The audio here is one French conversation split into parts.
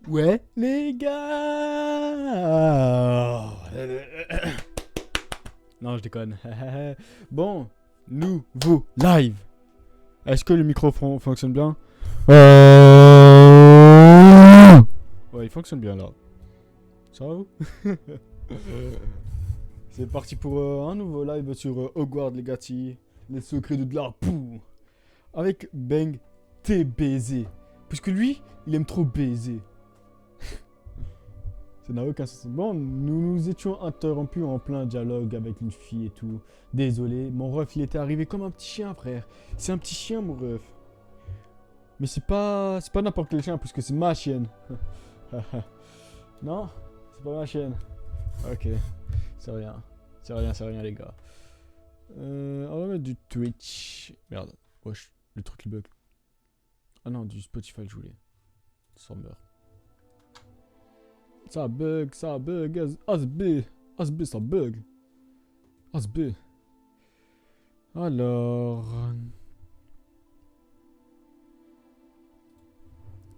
Ouais, les gars. Non, je déconne. Bon, nouveau live. Est-ce que le micro fonctionne bien? Ouais, il fonctionne bien là. Ça va vous? C'est parti pour un nouveau live sur Hogwarts Legacy, les secrets de Dlarpou. Avec Bang TBZ. Puisque lui, il aime trop baiser. Ça n'a aucun sens. Bon, nous nous étions interrompus en plein dialogue avec une fille et tout. Désolé, mon ref, il était arrivé comme un petit chien, frère. C'est un petit chien, mon ref. Mais c'est pas n'importe quel chien, puisque c'est ma chienne. Non, c'est pas ma chienne. Ok, c'est rien. C'est rien, les gars. On va mettre du Twitch. Merde, wesh, le truc il bug. Ah non, du Spotify, je voulais. Ça meurt. Ça bug, ASB, ASB, ça bug. ASB. Alors...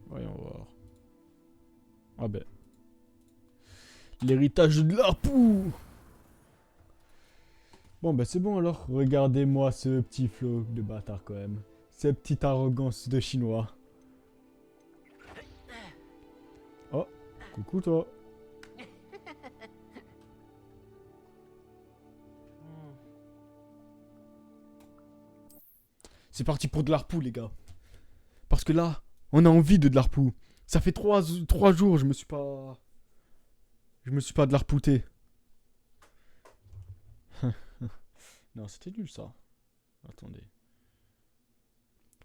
Voyons voir. Ah ben. L'héritage de l'Arpou. Bon ben c'est bon alors. Regardez-moi ce petit flow de bâtard quand même. Cette petite arrogance de chinois. Oh, coucou toi. C'est parti pour de l'Arpou les gars. Parce que là, on a envie de l'Arpou. Ça fait 3 jours, je me suis pas... Je me suis pas de l'Arpouté. Non, c'était nul ça. Attendez.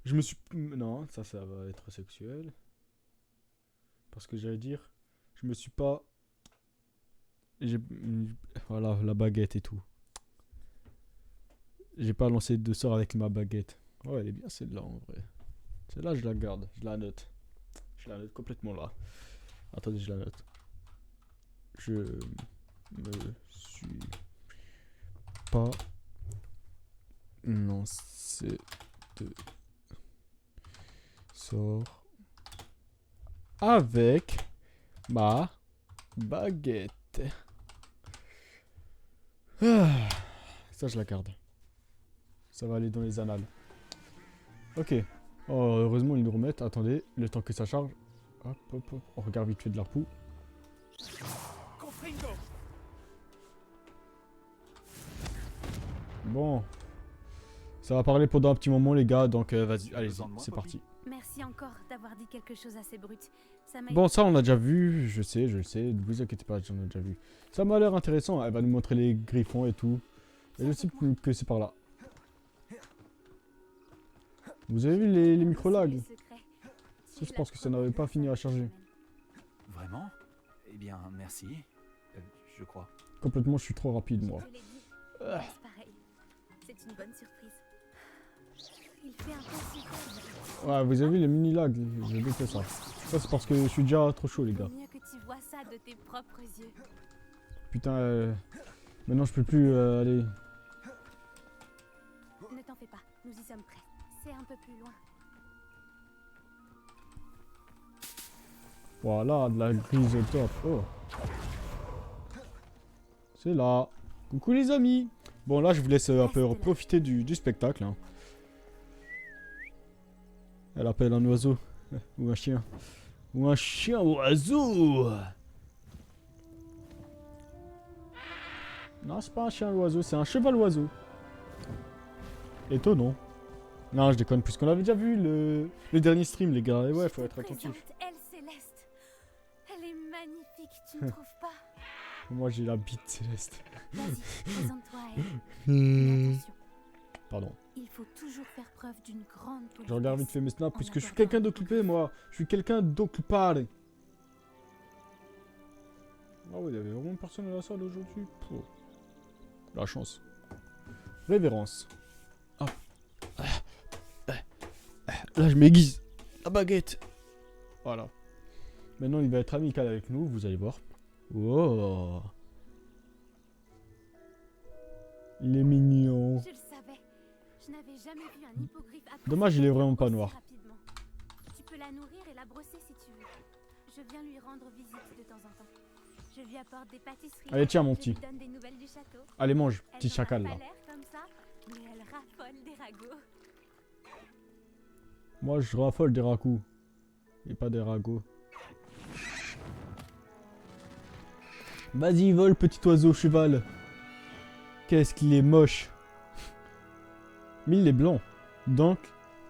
Je me suis... Non, ça va être sexuel. Parce que j'allais dire... Je me suis pas... J'ai... Voilà, la baguette et tout. J'ai pas lancé de sort avec ma baguette. Ouais, elle est bien celle-là en vrai. Celle-là, je la garde. Je la note. Je la note complètement là. Attendez, je la note. Je me suis pas lancé de sort avec ma baguette. Ah, ça, je la garde. Ça va aller dans les annales. Ok. Oh, heureusement, ils nous remettent. Attendez, le temps que ça charge. Hop, hop, hop. On regarde vite fait de l'Arpou. Bon. Ça va parler pendant un petit moment, les gars. Donc, vas-y, allez-y. C'est parti. Merci encore d'avoir dit quelque chose assez brut. Ça m'a Bon, ça, on a déjà vu. Je sais, je le sais. Ne vous inquiétez pas, j'en ai déjà vu. Ça m'a l'air intéressant. Elle va nous montrer les griffons et tout. Et je sais que c'est par là. Vous avez vu les micro-lags? Ça, je pense que ça n'avait pas fini à charger. Vraiment? Eh bien, merci. Je crois. Complètement, je suis trop rapide, moi. Je te l'ai dit. C'est pareil. C'est une bonne surprise. Il fait un peu super. Ouais, vous avez vu les mini-lags? J'ai détesté ça. Ça, c'est parce que je suis déjà trop chaud, les gars. Mieux que tu vois ça de tes propres yeux. Putain, maintenant, je peux plus aller. Ne t'en fais pas, nous y sommes prêts. C'est un peu plus loin. Voilà, de la grise au top. Oh. C'est là. Coucou les amis. Bon, là, je vous laisse un peu profiter du spectacle. Hein. Elle appelle un oiseau. Ou un chien. Ou un chien oiseau. Non, c'est pas un chien oiseau, c'est un cheval oiseau. Étonnant. Non, je déconne, puisqu'on avait déjà vu le dernier stream, les gars. Et ouais, faut être attentif. Elle Céleste. Elle est magnifique, tu ne trouves pas? Moi, j'ai la bite céleste. Vas-y, présente-toi à elle. Mais attention, Pardon. il faut toujours faire preuve d'une grande politesse. Je regarde vite fait mes snaps, en puisque je suis abordant quelqu'un un d'occupé, contact. moi. Je suis quelqu'un d'occupé. Ah ouais, il y avait vraiment personne à la salle aujourd'hui. Pouh. La chance. Révérence. Ah. Là, je m'aiguise. La baguette. Voilà. Maintenant, il va être amical avec nous, vous allez voir. Oh. Il est mignon. Je le savais. Je n'avais jamais vu un hippogriffe apprécier Dommage, il est vraiment quelqu'un pas aussi noir. rapidement. Tu peux la nourrir et la brosser si tu veux. Je viens lui rendre visite de temps en temps. Je lui apporte des pâtisseries. Allez, tiens, mon Je lui petit. donne des nouvelles du château. Allez, mange, Elle petit n'en a chacal, pas là. l'air comme ça, mais elle raffole des ragots. Moi, je raffole des ragots. Et pas des ragots. Vas-y, vole, petit oiseau cheval. Qu'est-ce qu'il est moche. Mais il est blanc. Donc,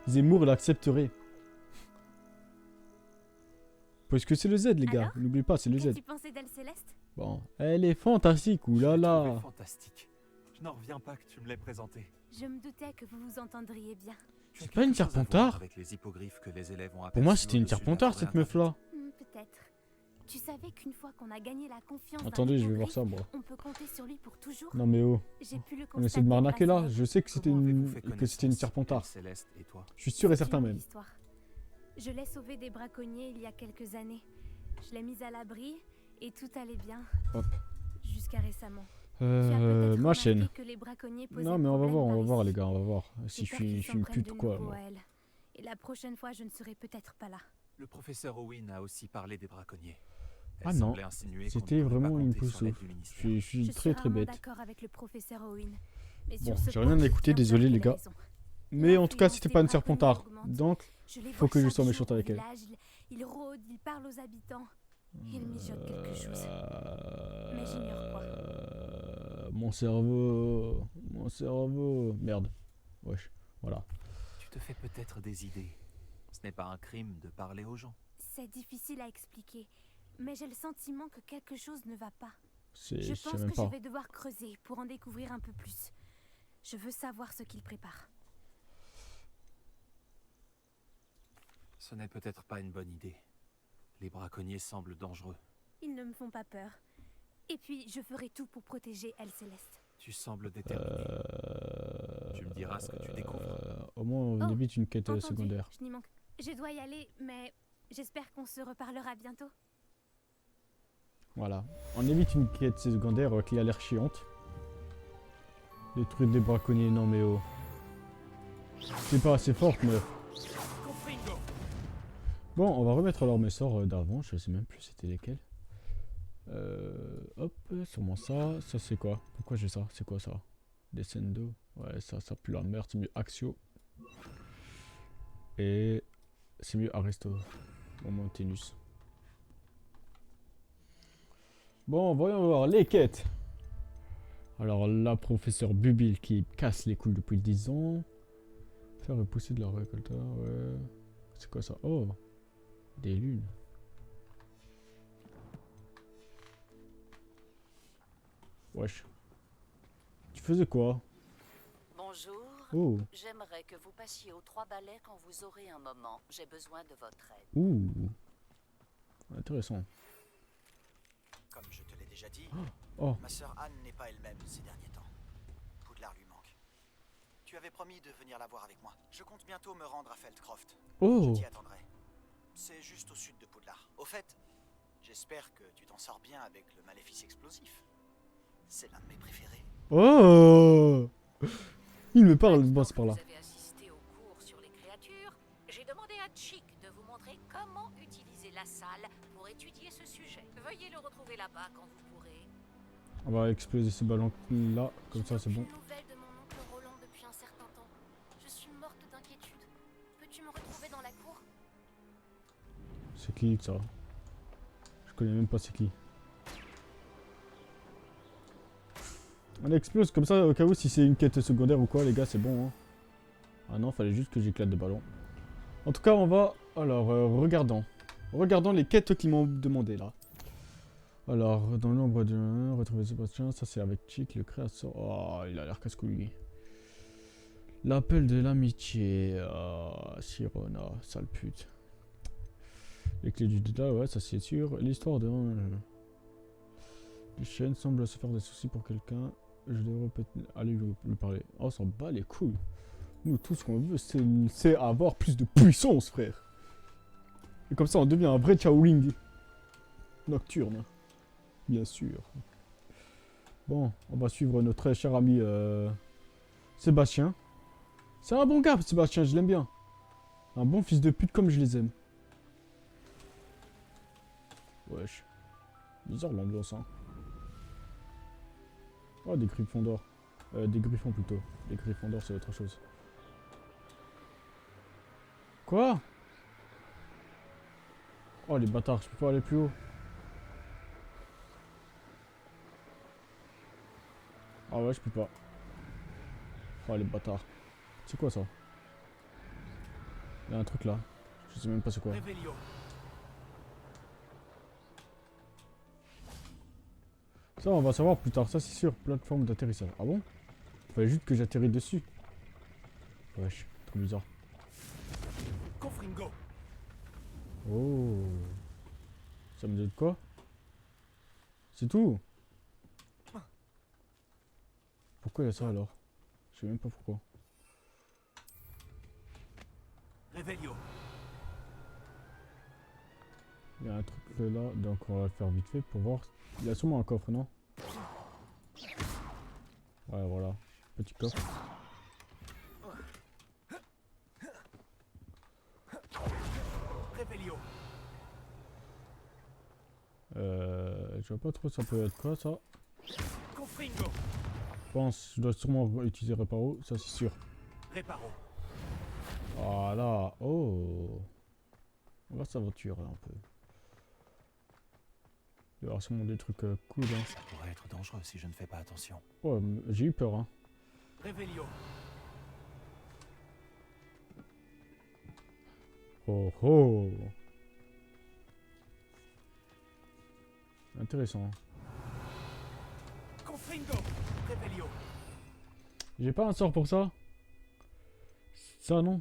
Zemmour l'accepterait. Parce que c'est le Z, les gars. Alors, N'oubliez pas, c'est le Z. Qu'as-tu pensé d'Elle Céleste? Bon, elle est fantastique, Je l'ai oulala. trouvé fantastique. Je n'en reviens pas que tu me l'aies présenté. Je me doutais que vous vous entendriez bien. Tu as C'est pas une quelque chose à voir Serpentard? avec les hippogriffes que les élèves ont Pour moi, aperçus c'était une au-dessus de la Serpentard, forêt cette meuf-là. Peut-être. Tu savais qu'une fois qu'on a gagné la confiance d'un Attendez, je vais voir hippogriffe, ça, moi. on peut compter sur lui pour toujours. Non, mais oh. J'ai pu le On essaie de constater m'arnaquer grâce là. à Je sais que c'était Comment avez-vous une... fait que c'était une connaissance, Serpentard. Elle Céleste et toi? Je suis sûr et une certain longue même. histoire. Je l'ai sauvé des braconniers il y a quelques années. Je l'ai mise à l'abri et tout allait bien. Hop. Jusqu'à récemment. Tu as peut-être Ma chaîne. remarqué que les braconniers posaient Non, mais on va problème voir, par les ici. gars, on va voir. Si J'ai je peur suis, qu'ils je suis une s'en prennent pute de ou quoi, nouveau moi. à elle. Et la prochaine fois, je ne serai peut-être pas là. Le professeur Owen a aussi parlé des braconniers. Ah Elle non, semblait insinuer qu'on ne c'était pouvait pas vraiment une compter sur pousseau. l'aide du ministère. Je suis Je très suis très rarement bête. d'accord avec le professeur Owen. Mais Bon, sur ce j'ai point, rien j'ai écouté, bien désolé, peur les qu'elle ait gars. raison. Mais en tout cas, L'influence c'était des pas une braconniers Serpentard. augmente. Donc, Je les faut vois que je chaque sois jour méchante au avec elle. village. Ils rôdent, ils parlent aux habitants. Ils mijotent quelque chose. Mais j'ignore quoi. Mon cerveau. Mon cerveau. Merde. Wesh. Voilà. Tu te fais peut-être des idées. Ce n'est pas un crime de parler aux gens. C'est difficile à expliquer, mais j'ai le sentiment que quelque chose ne va pas. Je Je sais pense même que pas. je vais devoir creuser pour en découvrir un peu plus. Je veux savoir ce qu'il prépare. Ce n'est peut-être pas une bonne idée. Les braconniers semblent dangereux. Ils ne me font pas peur. Et puis, je ferai tout pour protéger Elle Céleste. Tu sembles déterminé. Tu me diras ce que tu découvres. Au moins, on Oh, évite une quête Entendu, secondaire. je n'y manque. Je dois y aller, mais j'espère qu'on se reparlera bientôt. Voilà. On évite une quête secondaire qui a l'air chiante. Des trucs des braconniers, non mais oh. C'est pas assez forte, meuf. Bon, on va remettre alors mes sorts d'avant. Je sais même plus c'était lesquels. Hop, sûrement ça. Ça c'est quoi? Pourquoi j'ai ça? C'est quoi ça? Descendo. Ouais, ça pue la merde. C'est mieux Axio. Et c'est mieux Aristo. Au moins Tenus. Bon, voyons voir les quêtes. Alors là, professeur Bubil qui casse les couilles depuis 10 ans. Faire repousser de la récolteur, ouais. C'est quoi ça? Oh, des lunes. Wesh. Tu faisais quoi? Bonjour. Oh, J'aimerais que vous passiez aux 3 balais quand vous aurez un moment. J'ai besoin de votre aide. ouh. Intéressant. Comme je te l'ai déjà dit, Oh, ma sœur Anne n'est pas elle-même ces derniers temps. Poudlard lui manque. Tu avais promis de venir la voir avec moi. Je compte bientôt me rendre à Feldcroft. oh. Je t'y attendrai. C'est juste au sud de Poudlard. Au fait, j'espère que tu t'en sors bien avec le maléfice explosif. C'est l'un de mes préférés. Oh. Il me parle, bon, c'est par là. Vous avez assisté au cours sur les créatures. J'ai demandé à Chick de vous montrer comment utiliser la salle pour étudier ce sujet. Veuillez le retrouver là-bas quand vous pourrez. On va exploser ce ballon là, comme ça c'est bon. Aucune nouvelle de mon oncle Roland depuis un certain temps. Je suis morte d'inquiétude. Peux-tu me retrouver dans la cour? C'est qui ça? Je connais même pas c'est qui. On explose comme ça au cas où si c'est une quête secondaire ou quoi les gars c'est bon hein. Ah non fallait juste que j'éclate de ballon. En tout cas on va... Alors regardons. Regardons les quêtes qu'ils m'ont demandé là. Alors dans l'ombre de... Retrouver Sébastien, ça c'est avec Chick le créateur. Oh il a l'air casse-couille lui. L'appel de l'amitié. Ah Sirona, sale pute. Les clés du dédale, ouais ça c'est sûr. L'histoire de... Les chaînes semblent se faire des soucis pour quelqu'un. Je devrais peut-être aller lui parler. Oh, on s'en bat les couilles. Nous, tout ce qu'on veut, c'est avoir plus de puissance, frère. Et comme ça, on devient un vrai Shaolin nocturne. Bien sûr. Bon, on va suivre notre très cher ami Sébastien. C'est un bon gars, Sébastien, je l'aime bien. Un bon fils de pute comme je les aime. Wesh. Bizarre l'ambiance, hein. Oh, des griffons d'or. Des griffons plutôt. Des griffons d'or, c'est autre chose. Quoi? Oh, les bâtards, je peux pas aller plus haut. Ah ouais, je peux pas. Oh, les bâtards. C'est quoi ça? Il y a un truc là. Je sais même pas c'est quoi. Revelio. Ça, on va savoir plus tard. Ça, c'est sûr. Plateforme d'atterrissage. Ah bon? Fallait juste que j'atterris dessus. Wesh, trop bizarre. Confringo. Oh. Ça me dit quoi? C'est tout? Pourquoi il y a ça alors? Je sais même pas pourquoi. Revelio. Il y a un truc là, donc on va le faire vite fait pour voir. Il y a sûrement un coffre, non? Ouais, voilà. Petit coffre. Revelio. Je vois pas trop ça peut être quoi ça. Confringo. Je pense je dois sûrement utiliser Reparo, ça c'est sûr. Reparo. Voilà. Oh. On va s'aventurer un peu. Il y aura sûrement des trucs cool hein. Ça pourrait être dangereux si je ne fais pas attention. Ouais, j'ai eu peur hein. Revelio. Oh oh. Intéressant. Hein. Confringo. Revelio. J'ai pas un sort pour ça. Ça non.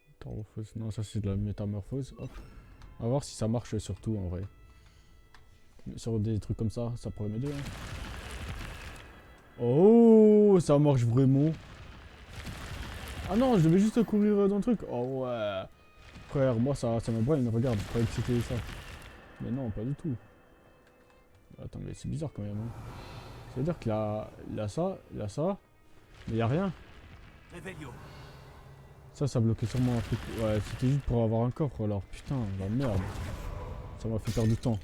Métamorphose. Non, ça c'est de la métamorphose. Hop. On va voir si ça marche surtout en vrai. Sur des trucs comme ça pourrait m'aider. Hein. Oh, ça marche vraiment. Ah non, je devais juste courir dans le truc. Oh ouais. Frère, moi ça me brain, regarde, je croyais que c'était ça. Mais non, pas du tout. Attends, mais c'est bizarre quand même. Hein. Ça veut dire qu'il y a ça, mais il n'y a rien. Revelio. Ça bloquait sûrement un truc. Ouais, c'était juste pour avoir un coffre alors. Putain, la merde. Ça m'a fait perdre du temps.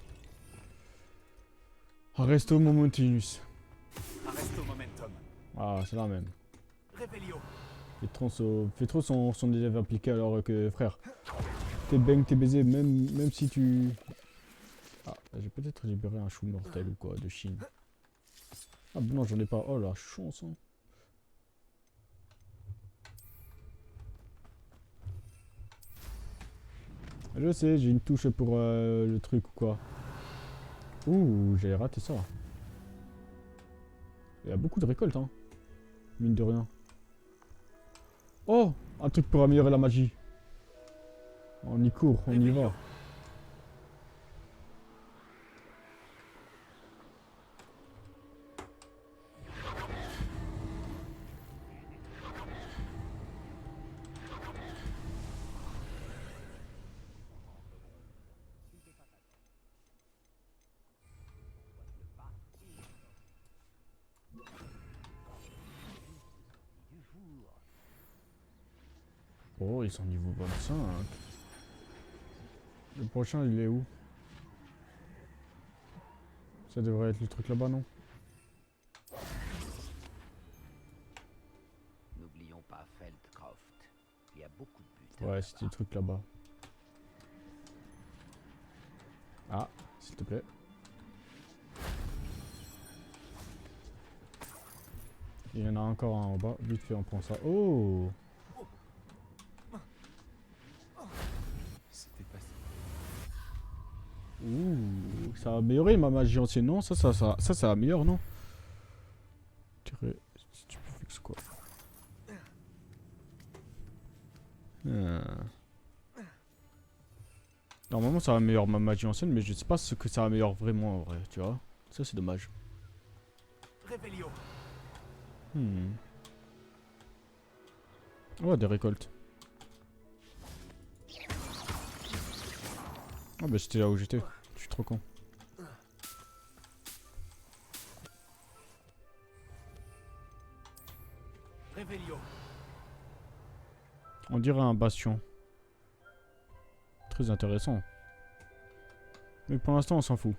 Arresto momentinus. Arresto momentum. Ah, c'est la même. Revelio. Fais trop son élève appliqué alors que frère. T'es bang, t'es baisé, même si tu. Ah, j'ai peut-être libéré un chou mortel ou quoi de Chine. Ah bon non j'en ai pas. Oh la chance hein. Je sais, j'ai une touche pour le truc ou quoi. Ouh, j'ai raté ça. Il y a beaucoup de récoltes hein. Mine de rien. Oh, un truc pour améliorer la magie. On y court, on y va. Oh, ils sont niveau 25. Le prochain, il est où? Ça devrait être le truc là-bas, non? N'oublions pas Feldcroft. Il y a beaucoup de buts. Ouais, c'était le truc là-bas. Ah, s'il te plaît. Il y en a encore un en bas. Vite fait, on prend ça. Oh! C'était pas Ouh, ça a amélioré ma magie ancienne, non? Ça améliore, non? Tirer, si tu peux fixer quoi? Normalement, ça améliore ma magie ancienne, mais je sais pas ce que ça améliore vraiment en vrai, tu vois? Ça, c'est dommage. Revelio. Oh, des récoltes. Ah bah c'était là où j'étais. Je suis trop con. Revelio. On dirait un bastion. Très intéressant. Mais pour l'instant, on s'en fout.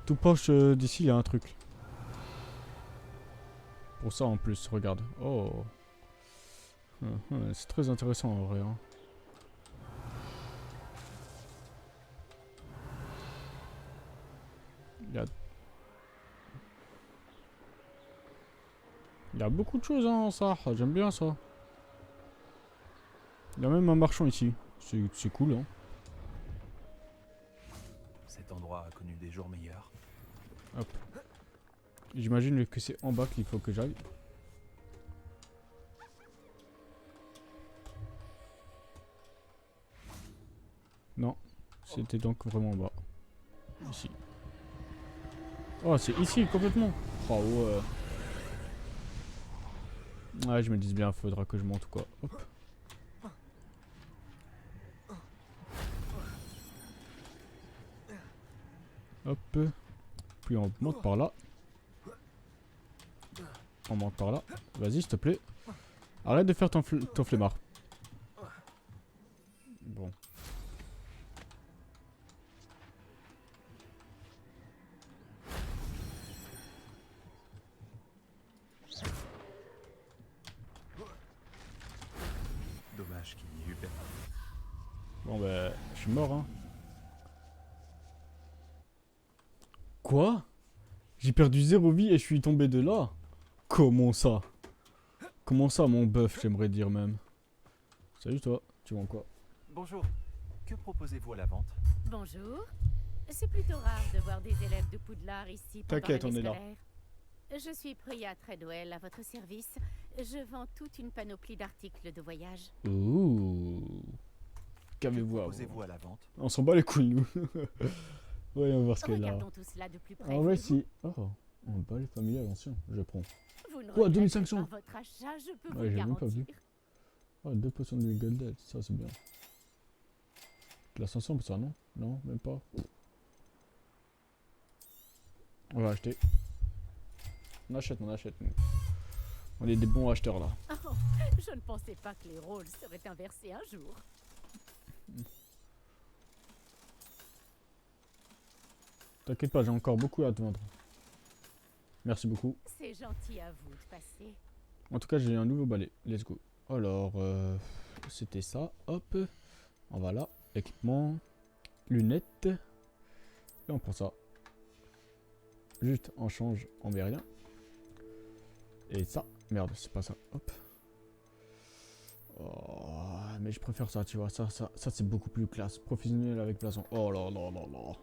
Tout proche d'ici, il y a un truc. Pour ça, en plus, regarde. Oh. C'est très intéressant, en vrai. Hein. Il y a beaucoup de choses, hein, ça. J'aime bien ça. Il y a même un marchand ici. C'est cool, hein. Cet endroit a connu des jours meilleurs. Hop. J'imagine que c'est en bas qu'il faut que j'aille. Non. C'était donc vraiment en bas. Ici. Oh, c'est ici, complètement. Oh, ouais. Ouais, je me dis bien, faudra que je monte ou quoi. Hop. Hop. Puis on monte par là. On monte par là. Vas-y, s'il te plaît. Arrête de faire ton flemmard. Bon. Dommage qu'il n'y ait eu personne. Bon, bah, je suis mort, hein. Quoi? J'ai perdu 0 vie et je suis tombé de là? Comment ça? Comment ça, mon bœuf, j'aimerais dire même. Salut toi, tu vends quoi? Bonjour. Que proposez-vous à la vente? Bonjour. C'est plutôt rare de voir des élèves de Poudlard ici pendant T'inquiète, l'année on est là. scolaire. Je suis Priya Treadwell à votre service. Je vends toute une panoplie d'articles de voyage. Ouh. Que Qu'avez-vous à proposez-vous voir? à la vente? On s'en bat les couilles, nous. Voyons voir ce qu'elle a. Regardons tout cela de plus près. En vrai, voyez-vous. si. Oh, un balai familial ancien, je prends. Vous ne Quoi, regrettez 2500? pas votre achat, je peux vous Ouais, le j'ai même pas vu. garantir. Oh, 2% de Golden, ça c'est bien. Classe ensemble, ça, non? Non, même pas. On va acheter. On achète, nous. On est des bons acheteurs là. Oh, je ne pensais pas que les rôles seraient inversés un jour. T'inquiète pas, j'ai encore beaucoup à te vendre. Merci beaucoup. C'est gentil à vous de passer. En tout cas, j'ai un nouveau balai. Let's go. Alors, c'était ça. Hop. On va là. Équipement. Lunettes. Et on prend ça. Juste, on change. On met rien. Et ça. Merde, c'est pas ça. Hop. Oh, mais je préfère ça, tu vois. Ça c'est beaucoup plus classe. Professionnel avec blason. Oh là là là là.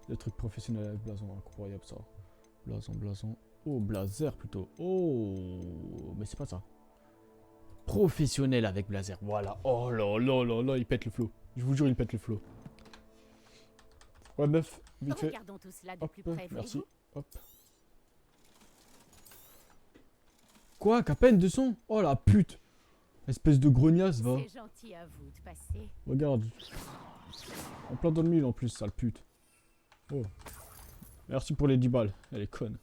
Le truc professionnel avec blason. Incroyable ça. Blason. Oh, blazer plutôt. Oh, mais c'est pas ça. Professionnel avec blazer. Voilà. Oh là là là là, il pète le flow. Je vous jure, il pète le flow. Ouais, meuf, vite fait. Regardons tout cela de Hop, plus près. merci. voyez-vous. Hop. Quoi, qu'à peine 200? Oh la pute. Espèce de grognasse, va. C'est gentil à vous de passer. Regarde. En plein dans le mille en plus, sale pute. Oh. Merci pour les 10 balles. Elle est conne.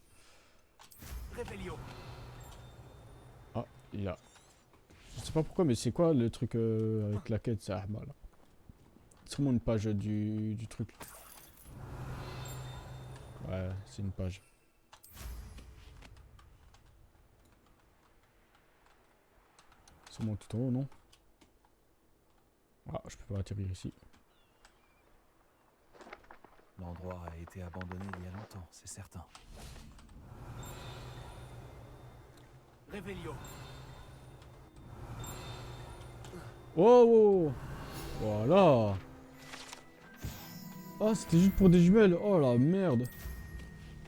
Revelio. Ah, il a. Je sais pas pourquoi, mais c'est quoi le truc avec la quête, ça là. C'est sûrement une page du truc. Ouais, c'est une page. Sûrement tout en haut, non? Ah, je peux pas atterrir ici. L'endroit a été abandonné il y a longtemps, c'est certain. Revelio. Oh, voilà. Ah, c'était juste pour des jumelles. Oh la merde.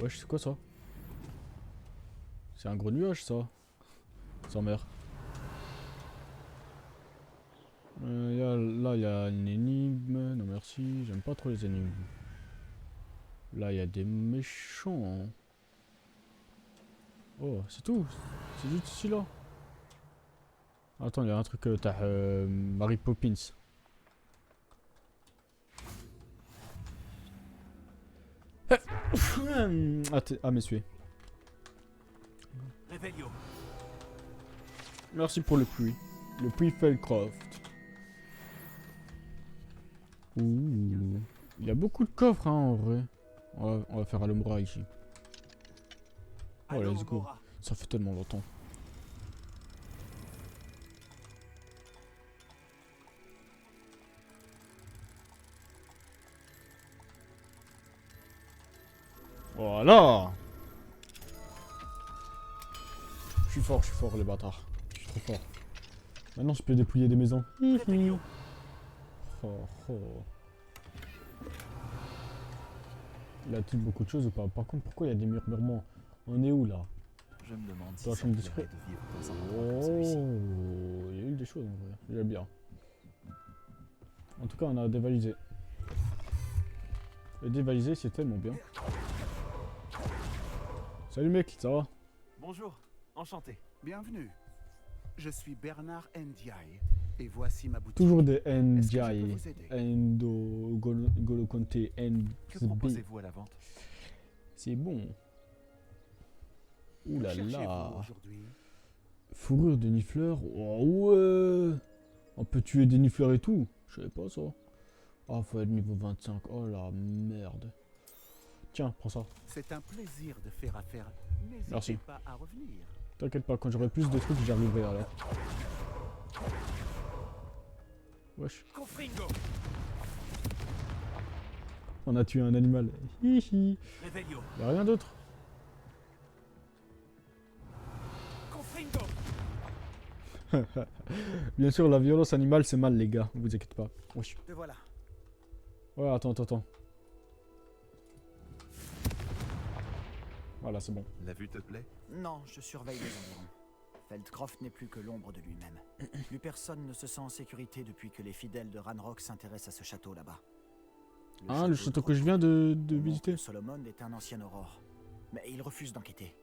Wesh, c'est quoi ça? C'est un gros nuage ça. Sans mer. Là, il y a une énigme. Non, merci. J'aime pas trop les énigmes. Là, il y a des méchants. Oh, c'est tout. C'est juste ici là. Attends, il y a un truc. T'as Mary Poppins. Ah, messieurs. Revelio. Merci pour le puits. Le puits Fellcroft. Ouh. Il y a beaucoup de coffres, hein, en vrai. On va faire Alhambra ici. Oh, Allô, let's go. Mora. Ça fait tellement longtemps. Voilà. Je suis fort les bâtards. Je suis trop fort. Maintenant je peux dépouiller des maisons. Oh, oh. Il a-t-il beaucoup de choses ou pas? Par contre, pourquoi il y a des murmurements? On est où là? Je me demande si Dans la ça chambre me discrète. plairait de vivre dans un endroit comme celui-ci. Oh, il y a eu des choses en vrai. J'aime bien. En tout cas, on a dévalisé. Et dévaliser, c'est tellement bien. Salut mec, ça va? Bonjour, enchanté. Bienvenue. Je suis Bernard Ndiaye et voici ma boutique. Toujours des Est-ce que je peux NDI. vous aider? Endo, Golo Conte, Que NB. proposez-vous à la vente? C'est bon. Ouh Que là cherchez-vous là. aujourd'hui? Fourrure de nifleur. Oh ouais. On peut tuer des nifleurs et tout. Je savais pas ça. Ah, faut être niveau 25. Oh la merde. Tiens, prends ça. C'est un plaisir de faire affaire. Merci. N'hésitez pas à revenir. T'inquiète pas, quand j'aurai plus de trucs, j'y arriverai alors. Wesh. Confringo, On a tué un animal. Hihi. Revelio, Y'a rien d'autre. Confringo. Bien sûr, la violence animale, c'est mal, les gars. Vous inquiétez pas. Wesh. Te voilà. Ouais, attends. Voilà, c'est bon. La vue te plaît? Non, je surveille les environs. Feldcroft n'est plus que l'ombre de lui-même. Plus personne ne se sent en sécurité depuis que les fidèles de Ranrock s'intéressent à ce château là-bas. Ah, le château que je de viens de On montre visiter. que Solomon est un ancien aurore, mais il refuse d'enquêter.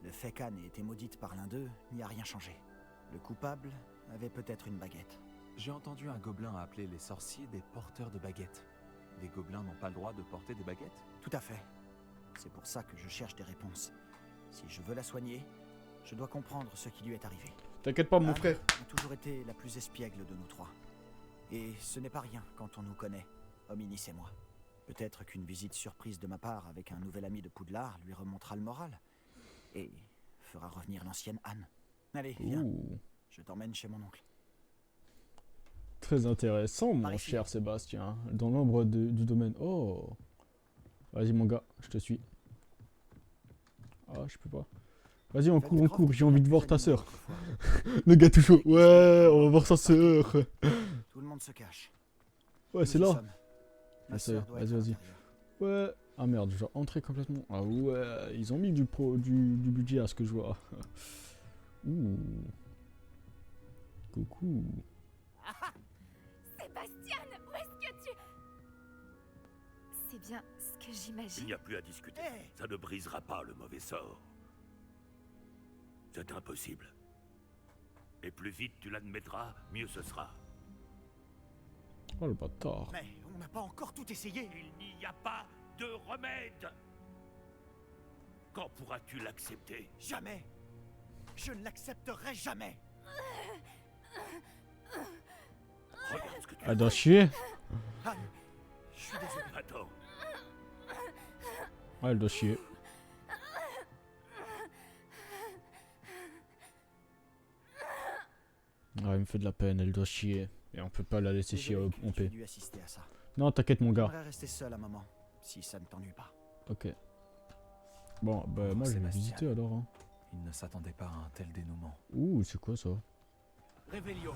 Le fait qu'Anne ait été maudite par l'un d'eux n'y a rien changé. Le coupable avait peut-être une baguette. J'ai entendu un gobelin appeler les sorciers des porteurs de baguettes. Les gobelins n'ont pas le droit de porter des baguettes? Tout à fait. C'est pour ça que je cherche des réponses. Si je veux la soigner, je dois comprendre ce qui lui est arrivé. T'inquiète pas, mon Anne frère. a toujours été la plus espiègle de nous trois. Et ce n'est pas rien quand on nous connaît, Hominis et moi. Peut-être qu'une visite surprise de ma part avec un nouvel ami de Poudlard lui remontera le moral. Et fera revenir l'ancienne Anne. Allez, viens, Ouh. je t'emmène chez mon oncle. Très intéressant, mon Par ici. cher Sébastien. Dans l'ombre du domaine. Oh. Vas-y, mon gars, je te suis. Ah, je peux pas. Vas-y, on court, j'ai envie de voir ta sœur. Le gars tout chaud. Ouais, on va voir sa sœur. Tout le monde se cache. Ouais, c'est Nous y là. sommes. Ma Je sais, sœur doit être à vas-y. l'intérieur. Ouais. Ah merde, je dois entrer complètement. Ah ouais, ils ont mis du budget à ce que je vois. Ouh. Coucou. Sébastien, où est-ce que tu... C'est bien ce que Il j'imagine. n'y a plus à discuter. Ça ne brisera pas le mauvais sort. C'est impossible. Et plus vite tu l'admettras, mieux ce sera. Oh le bâtard. Mais on n'a pas encore tout essayé. Il n'y a pas de remède. Quand pourras-tu l'accepter? Jamais. Je ne l'accepterai jamais. Regarde ce que tu Elle doit chier. Anne, je suis désolé. Attends, Ouais, elle doit chier. Ah, il me fait de la peine, elle doit chier. Et on peut pas la laisser chier Désolé que en tu aies paix. dû assister à ça. Non, t'inquiète mon gars. J'aimerais rester seul un moment, si ça ne t'ennuie pas. Ok. Bon, bah Oh, moi je vais Sébastien. visiter alors. Hein. Il ne s'attendait pas à un tel dénouement. Ouh, c'est quoi ça? Revelio.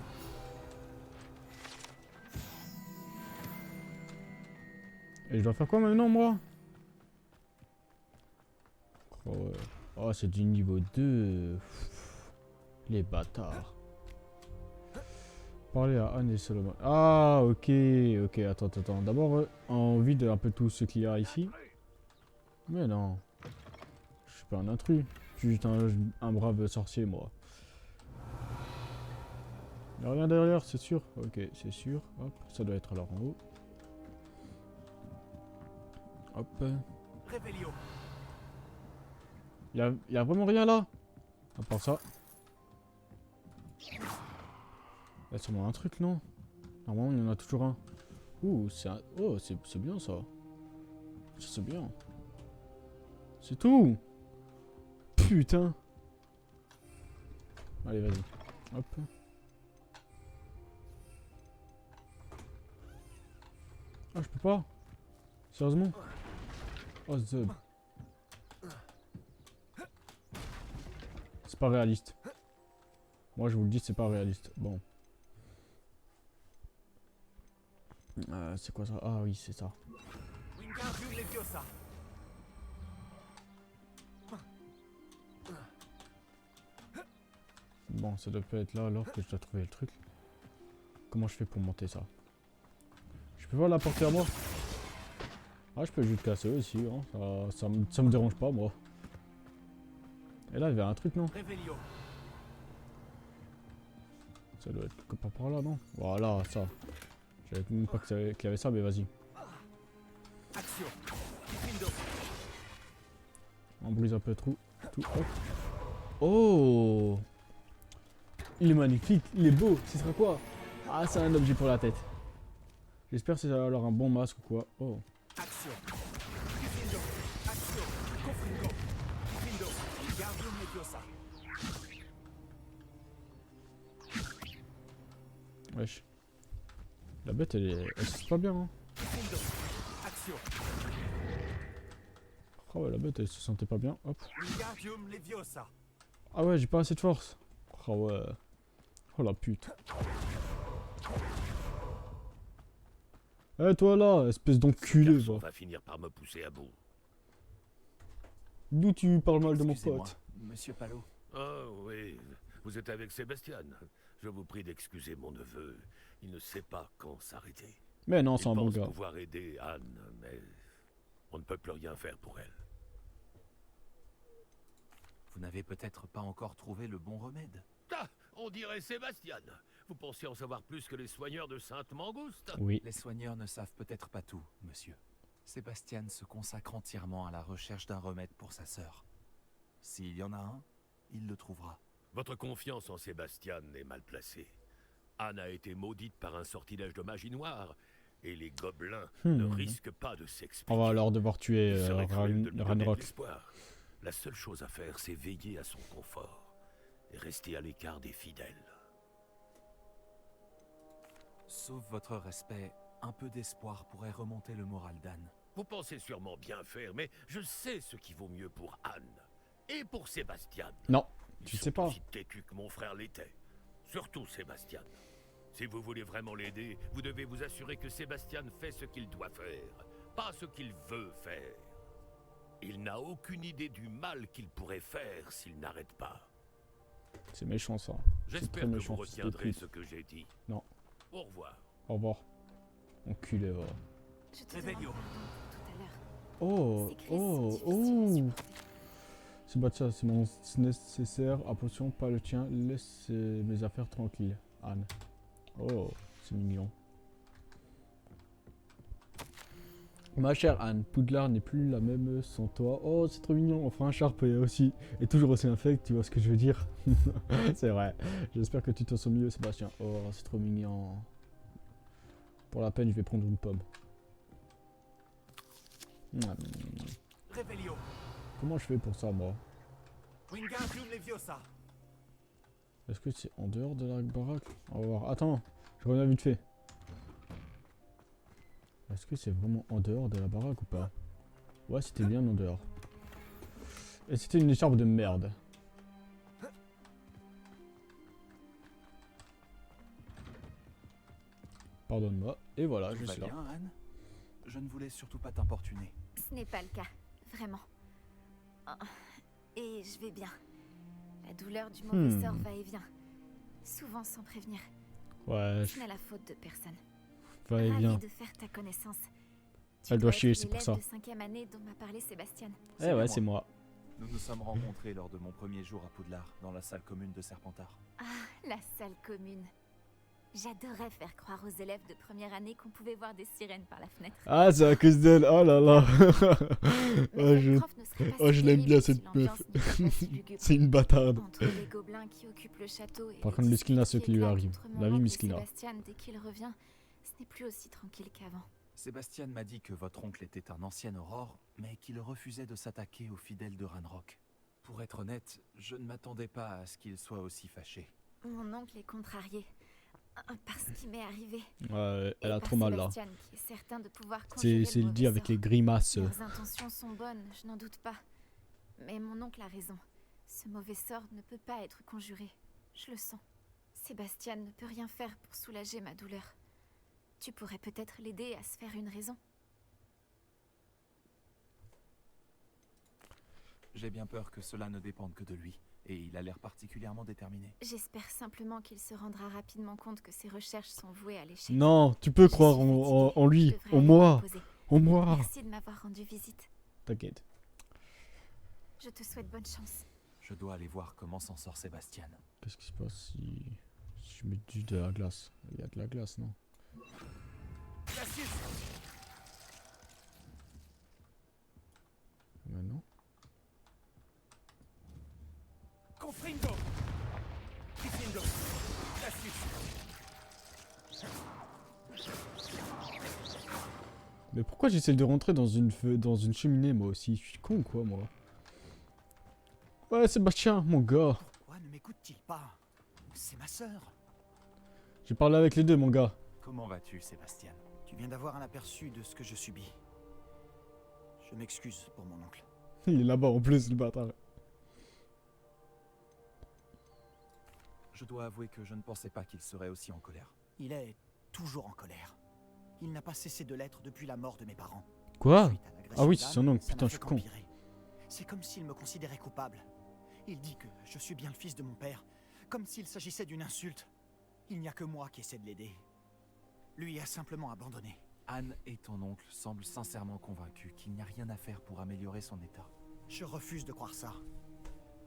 Et je dois faire quoi maintenant moi? Oh ouais. Oh, c'est du niveau 2. Pff, les bâtards. Parler à Anne et Solomon. Ah, ok, attends. D'abord, on vide un peu tout ce qu'il y a ici. Mais non. Je suis pas un intrus. Je suis juste un brave sorcier, moi. Y'a rien derrière, c'est sûr? Ok, c'est sûr. Hop, ça doit être alors en haut. Hop. Revelio. Y a vraiment rien là? À part ça. Y'a sûrement un truc, non? Normalement, il y en a toujours un. Ouh, c'est un... Oh, c'est bien ça. Ça, c'est bien. C'est tout. Putain. Allez, vas-y. Hop. Ah, je peux pas. Sérieusement. Oh, Zeb. C'est pas réaliste. Moi, je vous le dis, c'est pas réaliste. Bon. C'est quoi ça? Ah oui, c'est ça. Wingardium Leviosa. Bon, ça doit pas être là alors que je dois trouver le truc. Comment je fais pour monter ça? Je peux pas la porter à moi? Ah, je peux juste casser aussi, hein. Ça me dérange pas, moi. Et là, il y avait un truc, non? Revelio. Ça doit être quelque part par là, non? Voilà, ça. Je savais même pas qu'il y avait ça, mais vas-y. Action. Diffindo. On brise un peu tout. Hop. Oh! Il est magnifique, il est beau. Ce sera quoi? Ah, c'est un objet pour la tête. J'espère que c'est alors un bon masque ou quoi. Oh. Action. Diffindo. Action. Confringo. Diffindo. Wingardium Leviosa. Wesh. La bête, elle se sent pas bien, hein. Diffindo. Action. Oh ouais, la bête, elle se sentait pas bien. Hop. Wingardium Leviosa. Ah ouais, j'ai pas assez de force. Oh ouais. Oh la pute. Eh toi là, espèce d'enculé, Garçon va. va finir par me pousser à bout. D'où tu parles mal de mon Excusez-moi, pote? Monsieur Palot. Oh oui, vous êtes avec Sébastien. Je vous prie d'excuser mon neveu. Il ne sait pas quand s'arrêter. Mais non, Il c'est un bon pense gars. pouvoir aider Anne, mais on ne peut plus rien faire pour elle. Vous n'avez peut-être pas encore trouvé le bon remède. Ah, on dirait Sébastien. Vous pensez en savoir plus que les soigneurs de Sainte-Mangouste? Oui. Les soigneurs ne savent peut-être pas tout, monsieur. Sébastien se consacre entièrement à la recherche d'un remède pour sa sœur. S'il y en a un, il le trouvera. Votre confiance en Sébastien est mal placée. Anne a été maudite par un sortilège de magie noire, et les gobelins ne risquent pas de s'expliquer. On va alors devoir tuer Il serait cruel de lui donner de Ranrock. l'espoir. La seule chose à faire, c'est veiller à son confort et rester à l'écart des fidèles. Sauf votre respect, un peu d'espoir pourrait remonter le moral d'Anne. Vous pensez sûrement bien faire, mais je sais ce qui vaut mieux pour Anne. Et pour Sébastien. Non, Ils tu sont sais pas. aussi têtus que mon frère l'était. Surtout Sébastien. Si vous voulez vraiment l'aider, vous devez vous assurer que Sébastien fait ce qu'il doit faire, pas ce qu'il veut faire. Il n'a aucune idée du mal qu'il pourrait faire s'il n'arrête pas. C'est méchant ça. C'est J'espère très que vous méchant. fils de retiendrez pute. ce que j'ai dit. Non. Au revoir. Au revoir. Enculé, va. Je te Revelio. demande pardon pour tout à l'heure. Oh, Ces crises oh, sont difficiles à oh. C'est pas ça, c'est mon nécessaire à potion, pas le tien. Laisse mes affaires tranquilles, Anne. Oh, c'est mignon. Ma chère Anne, Poudlard n'est plus la même sans toi. Oh, c'est trop mignon. Enfin, Sharp est aussi est toujours aussi infect, tu vois ce que je veux dire. C'est vrai. J'espère que tu te sens mieux, Sébastien. Oh, c'est trop mignon. Pour la peine, je vais prendre une pomme. Revelio. Comment je fais pour ça, moi? Wingardium Leviosa. Est-ce que c'est en dehors de la baraque? On va voir. Attends, je reviens vite fait. Est-ce que c'est vraiment en dehors de la baraque ou pas? Ouais, c'était bien en dehors. Et c'était une écharpe de merde. Pardonne-moi. Et voilà, je Tout va suis là. bien, Anne? Je ne voulais surtout pas t'importuner. Ce n'est pas le cas, vraiment. Oh, et je vais bien. La douleur du mauvais sort va et vient. Souvent sans prévenir. Ouais, Ce n'est la faute de personne. va et vient. Ravie de faire ta connaissance. Tu Elle doit dois chier, être c'est pour l'élève ça. de 5e année dont m'a parlé Sébastien. Eh ouais, c'est moi. Nous nous sommes rencontrés lors de mon premier jour à Poudlard, dans la salle commune de Serpentard. Ah, la salle commune. J'adorais faire croire aux élèves de première année qu'on pouvait voir des sirènes par la fenêtre. Ah, c'est à cause d'elle. Oh là là. Mais je... cette prof ne serait pas Oh, si je l'aime terrible bien si cette l'ambiance meuf. n'était pas si lugubre. C'est une bâtarde. Entre les gobelins qui occupent le château et Par les contre, Miskina, ce disputes qui lui éclatent arrive. entre mon La vie oncle et Miskina. Sébastien dès qu'il revient, ce n'est plus aussi tranquille qu'avant. Sébastien m'a dit que votre oncle était un ancien Aurore, mais qu'il refusait de s'attaquer aux fidèles de Ranrock. Pour être honnête, je ne m'attendais pas à ce qu'il soit aussi fâché. Mon oncle est contrarié par ce qui m'est arrivé. Ouais, elle Et a par trop mal là. Sébastien, qui est certain de pouvoir conjurer C'est le le dit mauvais avec sort. les grimaces. Leurs intentions sont bonnes, je n'en doute pas. Mais mon oncle a raison. Ce mauvais sort ne peut pas être conjuré. Je le sens. Sébastien ne peut rien faire pour soulager ma douleur. Tu pourrais peut-être l'aider à se faire une raison. J'ai bien peur que cela ne dépende que de lui, et il a l'air particulièrement déterminé. J'espère simplement qu'il se rendra rapidement compte que ses recherches sont vouées à l'échec. Non, tu peux Je croire suis en fatiguée, lui, je devrais en aller moi, me reposer. en moi. Merci de m'avoir rendu visite. T'inquiète. Je te souhaite bonne chance. Je dois aller voir comment s'en sort Sébastien. Qu'est-ce qui se passe si je mets de la glace? Il y a de la glace, non? Mais non. Confringo. Confringo. Mais pourquoi j'essaie de rentrer dans une cheminée moi aussi? Je suis con ou quoi moi? Ouais Sébastien, mon gars. Pourquoi ne m'écoute-t-il pas? C'est ma sœur. J'ai parlé avec les deux mon gars. Comment vas-tu, Sébastien? Tu viens d'avoir un aperçu de ce que je subis. Je m'excuse pour mon oncle. Il est là-bas en plus le bâtard. Je dois avouer que je ne pensais pas qu'il serait aussi en colère. Il est toujours en colère. Il n'a pas cessé de l'être depuis la mort de mes parents. Quoi? Suite à l'agression Ah oui, d'Anne, c'est son oncle. ça Putain, n'a je suis fait con. qu'empirer. C'est comme s'il me considérait coupable. Il dit que je suis bien le fils de mon père, comme s'il s'agissait d'une insulte. Il n'y a que moi qui essaie de l'aider. Lui a simplement abandonné. Anne et ton oncle semblent sincèrement convaincus qu'il n'y a rien à faire pour améliorer son état. Je refuse de croire ça.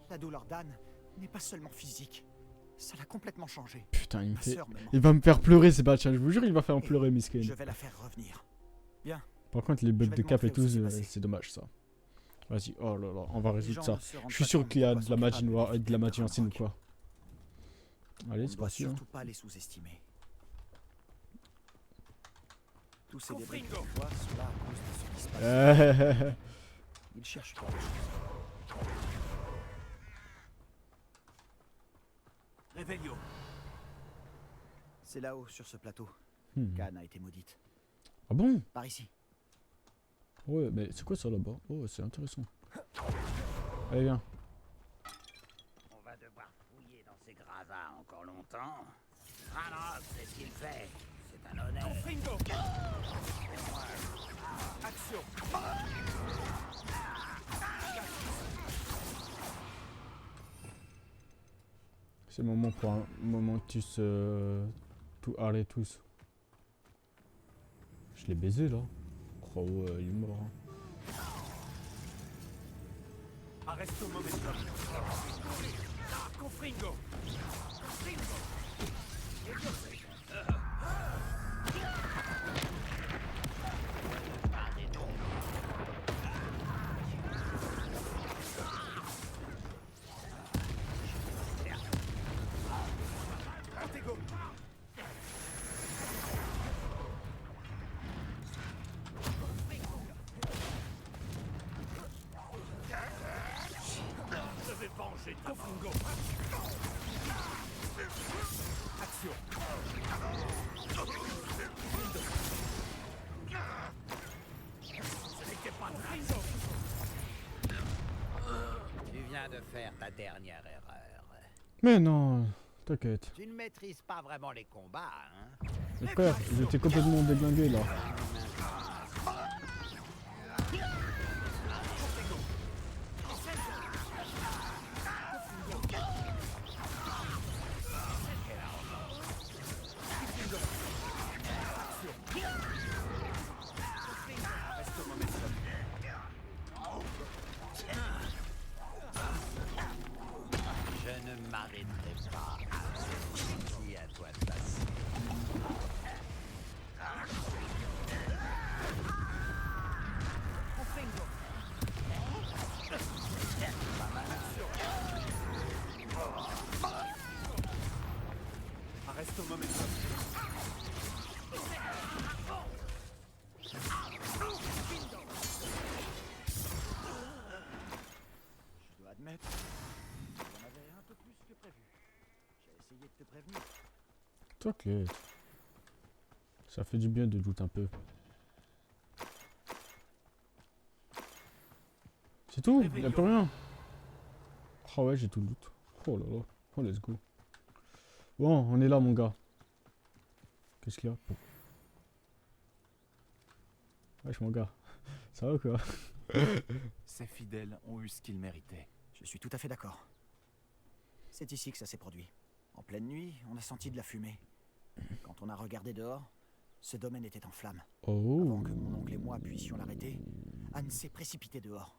La douleur d'Anne n'est pas seulement physique. Ça l'a complètement changé. Putain, Ma sœur me manque. il va me faire pleurer Sébastien, je vous jure il va faire Et pleurer Miskin. Je vais la faire revenir. Bien. Par contre les bugs vais de te cap et montrer tout, où c'est passé. c'est dommage ça. Vas-y, oh là là, on va Les résoudre gens ça. ne se rendent Je suis pas sûr compte qu'il y a quoi de la sont magie capables noire, les de la magie fidèles ancienne ou Ranrock. quoi. On Allez, ne c'est doit parti. Hein. surtout pas les sous-estimer. Tous ces débris que tu vois sont là à cause de ce qui se passe. Ils cherchent quelque chose. Revelio. C'est là-haut, sur ce plateau, Hmm. qu'Anne a été maudite. Ah bon? Par ici. Ouais, mais c'est quoi ça là-bas? Oh, c'est intéressant. Allez, viens. On va devoir fouiller dans ces gravats encore longtemps. Ranrock, c'est ce qu'il fait. C'est un honneur. Confringo. Action. C'est le moment pour un moment tous tout aller tous. Je l'ai baisé là. Oh ouais, il est mort. Hein. Arresto momentum. Confringo. Confringo. Antego. Je vais venger Confringo. Action. Ce n'était pas Confringo. Tu viens de faire ta dernière erreur. Mais non, t'inquiète. Tu ne maîtrises pas vraiment les combats, hein? Mais frère, j'étais complètement déglingué là. Je ne m'arrêterai pas. C'est ici à toi de passer. T'inquiète. Ça fait du bien de loot un peu. C'est tout? Y'a plus rien? Ah ouais, j'ai tout le loot. Oh là là. Oh, let's go. Bon, on est là, mon gars. Qu'est-ce qu'il y a? Bon. Wesh, mon gars. Ça va ou quoi? Ces fidèles ont eu ce qu'ils méritaient. Je suis tout à fait d'accord. C'est ici que ça s'est produit. En pleine nuit, on a senti de la fumée. Quand on a regardé dehors, ce domaine était en flammes. Oh. Avant que mon oncle et moi puissions l'arrêter, Anne s'est précipitée dehors.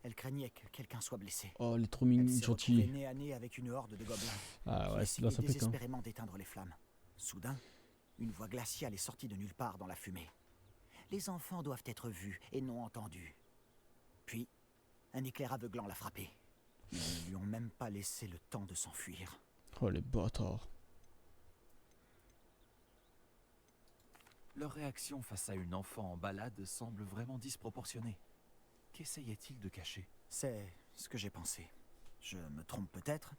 Elle craignait que quelqu'un soit blessé. Oh, elle est trop Elle s'est retrouvée gentille. nez à nez avec une horde de gobelins. Ah ouais, Qui là, essayaient ça pique, hein. désespérément d'éteindre les flammes. Soudain, une voix glaciale est sortie de nulle part dans la fumée. Les enfants doivent être vus et non entendus. Puis, un éclair aveuglant l'a frappé. Ils ne lui ont même pas laissé le temps de s'enfuir. Oh, les bâtards. Leur réaction face à une enfant en balade semble vraiment disproportionnée. Qu'essayait-il de cacher? C'est ce que j'ai pensé. Je me trompe peut-être,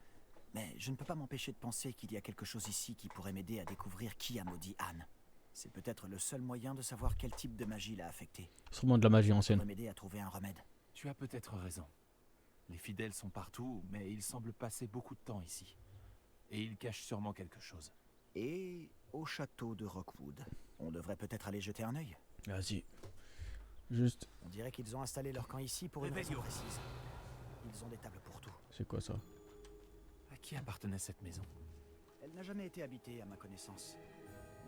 mais je ne peux pas m'empêcher de penser qu'il y a quelque chose ici qui pourrait m'aider à découvrir qui a maudit Anne. C'est peut-être le seul moyen de savoir quel type de magie l'a affectée. Sûrement de la magie Ça ancienne. pourrait m'aider à trouver un remède. Tu as peut-être raison. Les fidèles sont partout, mais ils semblent passer beaucoup de temps ici. Et ils cachent sûrement quelque chose. Et au château de Rockwood. On devrait peut-être aller jeter un œil. Vas-y. Juste. On dirait qu'ils ont installé leur camp ici pour une raison précise. Ils ont des tables pour tout. C'est quoi ça? À qui appartenait cette maison? Elle n'a jamais été habitée, à ma connaissance.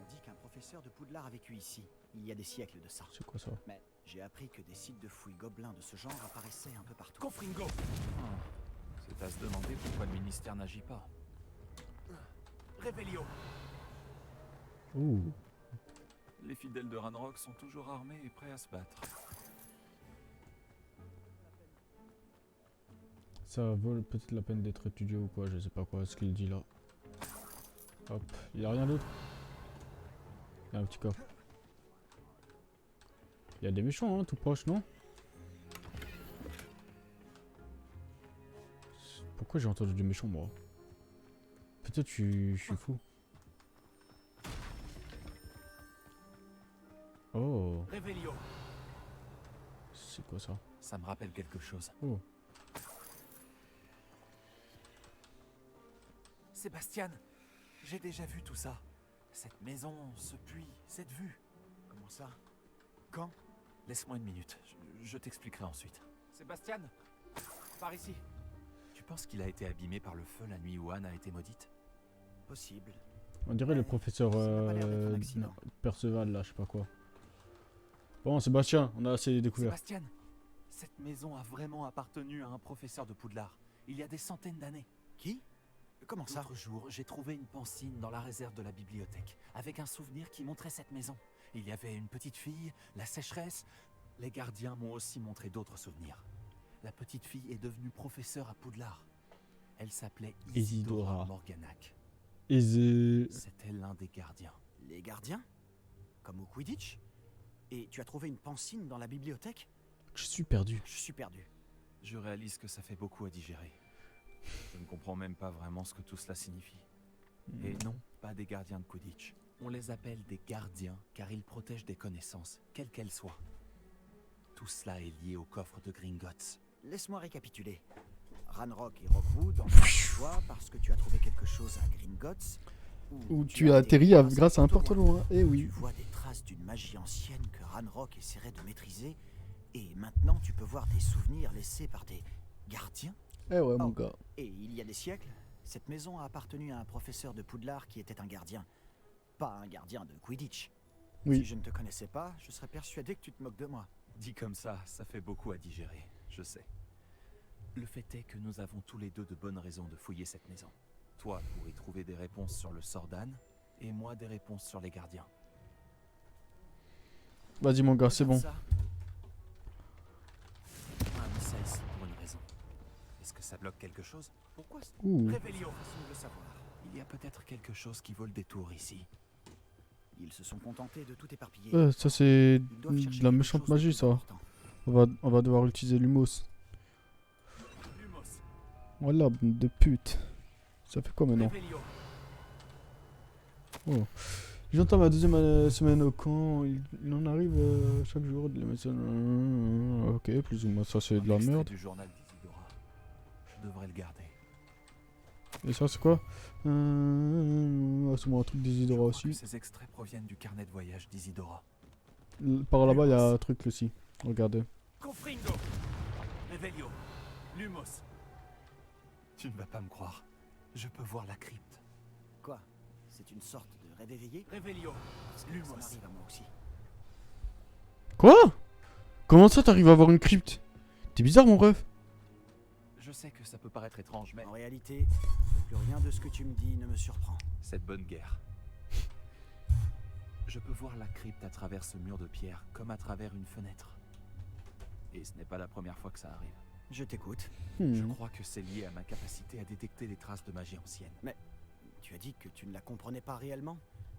On dit qu'un professeur de Poudlard a vécu ici, il y a des siècles de ça. C'est quoi ça? Mais j'ai appris que des sites de fouilles gobelins de ce genre apparaissaient un peu partout. Confringo! C'est à se demander pourquoi le ministère n'agit pas. Revelio! Ouh. Les fidèles de Ranrock sont toujours armés et prêts à se battre. Ça vaut peut-être la peine d'être étudié ou quoi, je sais pas quoi ce qu'il dit là. Hop, il y a rien d'autre. Il y a un petit coffre. Il y a des méchants, hein, tout proche, non? Pourquoi j'ai entendu des méchants, moi? Peut-être je suis fou. Oh. Revelio! C'est quoi ça? Ça me rappelle quelque chose. Oh. Sébastien, j'ai déjà vu tout ça. Cette maison, ce puits, cette vue. Comment ça? Quand? Laisse-moi une minute, je t'expliquerai ensuite. Sébastien, par ici. Tu penses qu'il a été abîmé par le feu la nuit où Anne a été maudite? Possible. On dirait le professeur Ça n'a pas l'air d'être un accident. Perceval là, je sais pas quoi. Bon, Sébastien, on a assez découvert. Sébastien, cette maison a vraiment appartenu à un professeur de Poudlard, il y a des centaines d'années. Qui? Comment ça? L'autre jour, j'ai trouvé une pancine dans la réserve de la bibliothèque, avec un souvenir qui montrait cette maison. Il y avait une petite fille, la sécheresse. Les gardiens m'ont aussi montré d'autres souvenirs. La petite fille est devenue professeure à Poudlard. Elle s'appelait Isidora Morganac. C'était l'un des gardiens. Les gardiens? Comme au Quidditch? Et tu as trouvé une pancine dans la bibliothèque? Je suis perdu. Je suis perdu. Je réalise que ça fait beaucoup à digérer. Je ne comprends même pas vraiment ce que tout cela signifie. Et non, pas des gardiens de Quidditch. On les appelle des gardiens car ils protègent des connaissances, quelles qu'elles soient. Tout cela est lié au coffre de Gringotts. Laisse-moi récapituler. Ranrock et Rockwood ont fait toi parce que tu as trouvé quelque chose à Gringotts. Ou tu as atterri grâce à un porte loin. Eh oui. Tu vois des traces d'une magie ancienne que Ranrock essaierait de maîtriser. Et maintenant, tu peux voir des souvenirs laissés par des gardiens. Eh ouais, mon gars. Et il y a des siècles, cette maison a appartenu à un professeur de Poudlard qui était un gardien. Pas un gardien de Quidditch. Oui. Si je ne te connaissais pas, je serais persuadé que tu te moques de moi. Dit comme ça fait beaucoup à digérer, je sais. Le fait est que nous avons tous les deux de bonnes raisons de fouiller cette maison. Toi pour y trouver des réponses sur le sort d'Anne, et moi des réponses sur les gardiens. Vas-y mon gars, c'est bon. Ça. Un missile ici pour une raison. Est-ce que ça bloque quelque chose? Pourquoi? Ouh. Révélio, façon de le savoir. Il y a peut-être quelque chose qui vaut le détour ici. Ils se sont contentés de tout éparpiller. Ça c'est Ils doivent chercher de la quelque méchante chose de magie plus ça. important. On va devoir utiliser l'humos. Voilà, de pute. Ça fait quoi maintenant? Révélio. Oh. J'entends ma deuxième semaine au camp. Il en arrive chaque jour de la maison. Ok, plus ou moins ça c'est de la extrait merde. du journal d'Isidora. Je devrais le garder. Et ça c'est quoi c'est moi un truc d'Isidora Je crois aussi. que ces extraits proviennent du carnet de voyage d'Isidora. Par là-bas il y a un truc aussi. Regardez. Confringo, Revelio, Lumos. Tu ne vas pas me croire. Je peux voir la crypte. Quoi? C'est une sorte de rêve éveillé? Revelio, Ça Lumos. m'arrive à moi aussi. Quoi? Comment ça t'arrives à avoir une crypte? T'es bizarre mon ref. Je sais que ça peut paraître étrange, mais En réalité, plus rien de ce que tu me dis ne me surprend. cette bonne guerre. Je peux voir la crypte à travers ce mur de pierre, comme à travers une fenêtre. Et ce n'est pas la première fois que ça arrive. Je t'écoute. Je crois que c'est lié à ma capacité à détecter les traces de magie ancienne. Tu as dit que tu ne la comprenais pas réellement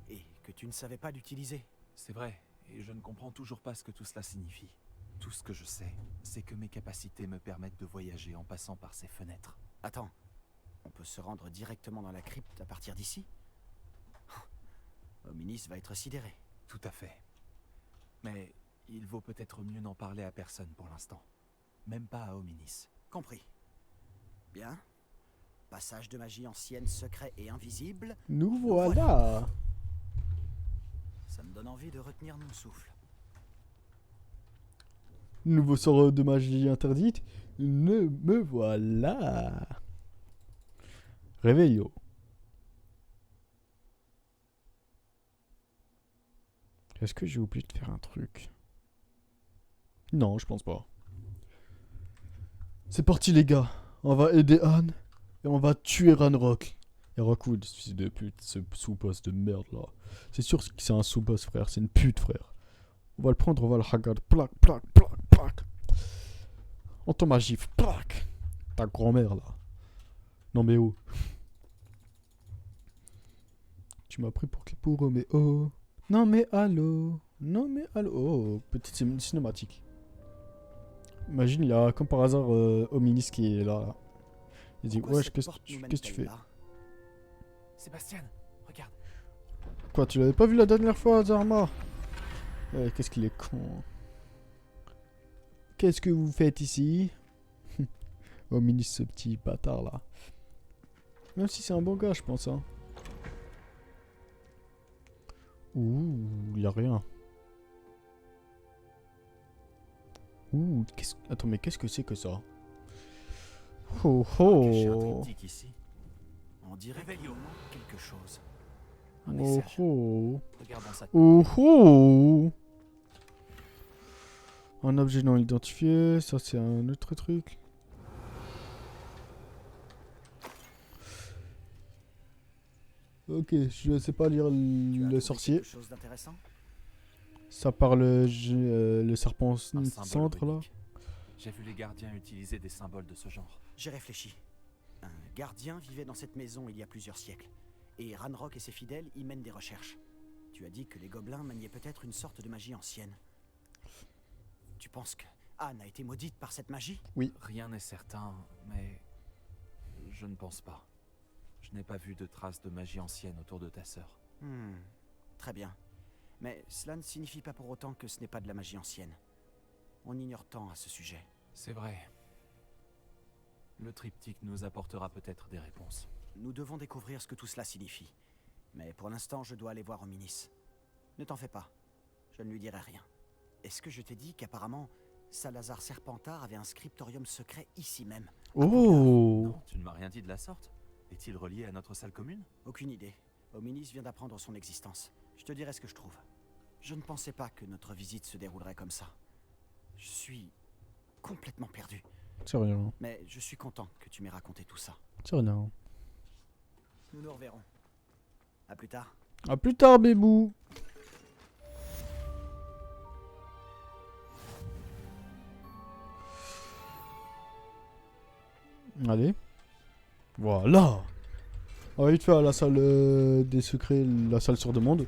et que tu ne savais pas l'utiliser. C'est vrai, et je ne comprends toujours pas ce que tout cela signifie. Tout ce que je sais, c'est que mes capacités me permettent de voyager en passant par ces fenêtres. Attends, on peut se rendre directement dans la crypte à partir d'ici? Ominis va être sidéré. Tout à fait. Mais il vaut peut-être mieux n'en parler à personne pour l'instant. Même pas à Ominis. Compris. Bien. Passage de magie ancienne, secret et invisible. Nous voilà. Ça me donne envie de retenir mon souffle. Nouveau sort de magie interdite. Ne me voilà. Réveillot. Est-ce que j'ai oublié de faire un truc? Non, je pense pas. C'est parti les gars. On va aider Anne. Et on va tuer Ranrock. Et Rockwood, ce fils de pute, ce sous-boss de merde là. C'est sûr que c'est un sous-boss frère, c'est une pute frère. On va le prendre, on va le hagar. Plac, plac, plac, plac. Entends ma gifle, plac. Ta grand-mère là. Non mais oh. Tu m'as pris pour Roméo. Non mais allô. Non mais allô. Oh, petite cinématique. Imagine, il y a comme par hasard Ominis qui est là. Il dit, Pourquoi ouais, cette qu'est-ce porte nous que tu mène-t-elle fais? là? Sébastien, regarde. Quoi, tu l'avais pas vu la dernière fois, Zarma? Ouais, qu'est-ce qu'il est con. Qu'est-ce que vous faites ici? Ominis, ce petit bâtard là. Même si c'est un bon gars, je pense. Hein. Ouh, y a rien. Ouh, attends, mais qu'est-ce que c'est que ça? Oh Caché un oh. triptyque ici. On dirait qu'il Revelio. manque quelque chose. Un Oh message. oh. Regardons ça. Oh oh. Un objet non identifié, ça c'est un autre truc. Ok, je sais pas lire Tu as le trouvé sorcier. quelque chose d'intéressant? Ça parle le serpent Un symbole centre là. runique. J'ai vu les gardiens utiliser des symboles de ce genre. J'ai réfléchi. Un gardien vivait dans cette maison il y a plusieurs siècles. Et Ranrock et ses fidèles y mènent des recherches. Tu as dit que les gobelins maniaient peut-être une sorte de magie ancienne. Tu penses que Anne a été maudite par cette magie? Rien n'est certain, mais je ne pense pas. Je n'ai pas vu de traces de magie ancienne autour de ta sœur. Très bien. Mais cela ne signifie pas pour autant que ce n'est pas de la magie ancienne. On ignore tant à ce sujet. C'est vrai. Le triptyque nous apportera peut-être des réponses. Nous devons découvrir ce que tout cela signifie. Mais pour l'instant, je dois aller voir Ominis. Ne t'en fais pas. Je ne lui dirai rien. Est-ce que je t'ai dit qu'apparemment, Salazar Serpentard avait un scriptorium secret ici même? Oh. Non, tu ne m'as rien dit de la sorte. Est-il relié à notre salle commune? Aucune idée. Ominis vient d'apprendre son existence. Je te dirai ce que je trouve. Je ne pensais pas que notre visite se déroulerait comme ça. Je suis complètement perdu. C'est rien. Mais je suis content que tu m'aies raconté tout ça. C'est rien. Nous nous reverrons. À plus tard. A plus tard, bébou. Allez. Voilà. On va vite faire la salle des secrets, la salle sur demande.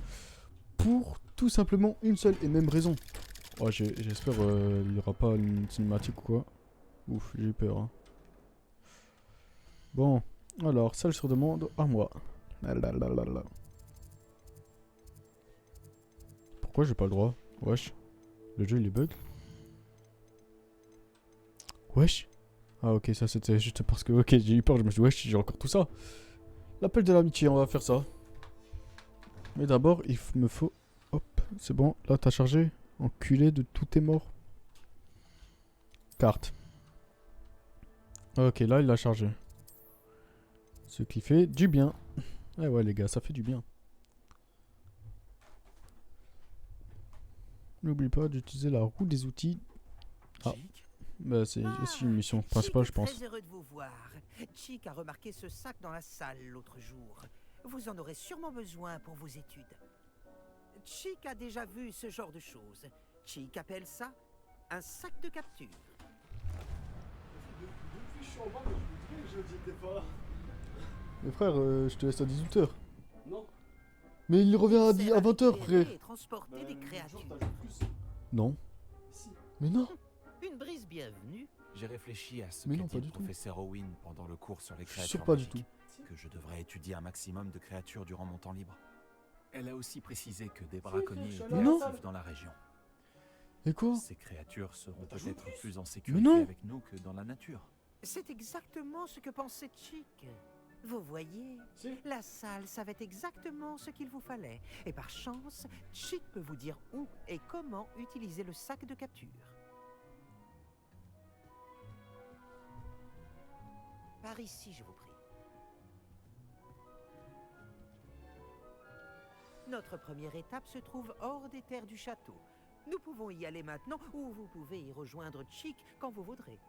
Pour tout simplement une seule et même raison. Oh, j'espère il n'y aura pas une cinématique ou quoi. Ouf, j'ai peur. Hein. Bon, alors, salle sur demande à moi. Pourquoi j'ai pas le droit? Wesh. Le jeu il est bug. Wesh. Ah ok, ça c'était juste parce que ok, j'ai eu peur, je me suis dit wesh, j'ai encore tout ça. L'appel de l'amitié, on va faire ça. Mais d'abord, me faut... Hop, c'est bon, là t'as chargé. Enculé de tout est mort. Carte. Ok, là il l'a chargé. Ce qui fait du bien. Eh ouais les gars, ça fait du bien. N'oublie pas d'utiliser la roue des outils. Ah, Chick? bah c'est aussi une mission principale je pense. Très heureux de vous voir. Chick a remarqué ce sac dans la salle l'autre jour. Vous en aurez sûrement besoin pour vos études. Chick a déjà vu ce genre de choses. Chick appelle ça un sac de capture. Mais frère, je te laisse à 18h. Non. Mais il revient à 20h frère. Et transporter des créatures. Non. Mais non. Une brise bienvenue. J'ai réfléchi à ce Mais qu'a non, dit pas le du tout. professeur Owen pendant le cours sur les Je suis sûr créatures pas du magiques, que je devrais étudier un maximum de créatures durant mon temps libre. Elle a aussi précisé que des braconniers étaient Mais non. actifs dans la région. Et quoi? Ces créatures seront peut-être plus en Mais sécurité non. avec nous que dans la nature. C'est exactement ce que pensait Chick. Vous voyez, la salle savait exactement ce qu'il vous fallait. Et par chance, Chick peut vous dire où et comment utiliser le sac de capture. Par ici, je vous prie. Notre première étape se trouve hors des terres du château. Nous pouvons y aller maintenant ou vous pouvez y rejoindre Chick quand vous voudrez.